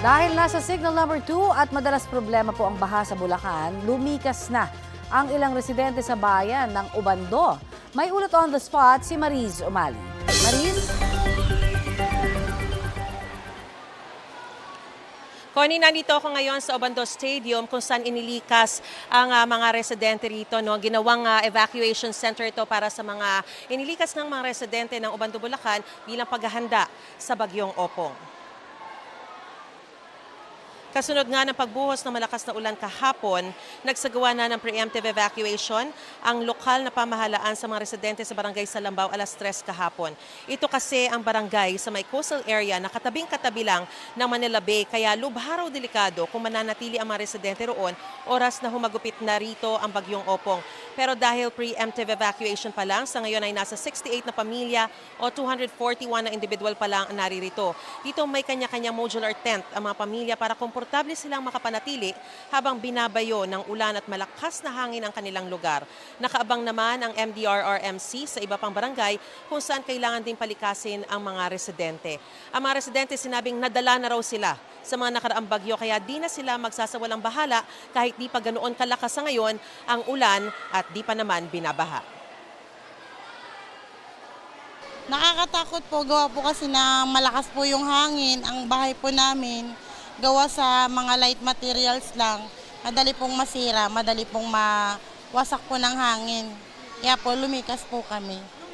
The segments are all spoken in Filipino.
Dahil nasa signal number 2 at madalas problema po ang baha sa Bulacan, lumikas na ang ilang residente sa bayan ng Obando. May ulat on the spot si Mariz Umali. Mariz? Connie, nandito ako ngayon sa Obando Stadium kung saan inilikas ang mga residente rito. No? Ginawang evacuation center ito para sa mga inilikas ng mga residente ng Obando, Bulacan bilang paghahanda sa bagyong Opong. Kasunod nga ng pagbuhos ng malakas na ulan kahapon, nagsagawa na ng preemptive evacuation ang lokal na pamahalaan sa mga residente sa barangay Salambao alas 3 kahapon. Ito kasi ang barangay sa may coastal area na katabing-katabi lang ng Manila Bay, kaya lubharaw delikado kung mananatili ang mga residente roon oras na humagupit na rito ang bagyong Opong. Pero dahil preemptive evacuation pa lang, sa ngayon ay nasa 68 na pamilya o 241 na individual pa lang ang naririto. Dito may kanya-kanyang modular tent ang mga pamilya para komportable silang makapanatili habang binabayo ng ulan at malakas na hangin ang kanilang lugar. Nakaabang naman ang MDRRMC sa iba pang barangay kung saan kailangan din palikasin ang mga residente. Ang mga residente sinabing nadala na raw sila sa mga nakaraang bagyo kaya di na sila magsasawalang bahala kahit di pa ganoon kalakas sa ngayon ang ulan at di pa naman binabaha. Nakakatakot po, gawa po kasi na malakas po yung hangin. Ang bahay po namin, gawa sa mga light materials lang, madali pong masira, madali pong mawasak po ng hangin. Kaya po lumikas po kami.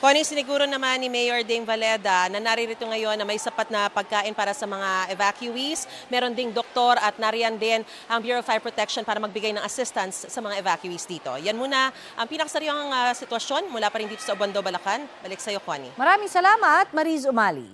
Connie, siniguro naman ni Mayor Ding Valeda na naririto ngayon na may sapat na pagkain para sa mga evacuees. Meron ding doktor at nariyan din ang Bureau of Fire Protection para magbigay ng assistance sa mga evacuees dito. Yan muna ang pinakasariwang sitwasyon mula pa rin dito sa Obando, Bulacan. Balik sa iyo, Connie. Maraming salamat, Mariz Umali.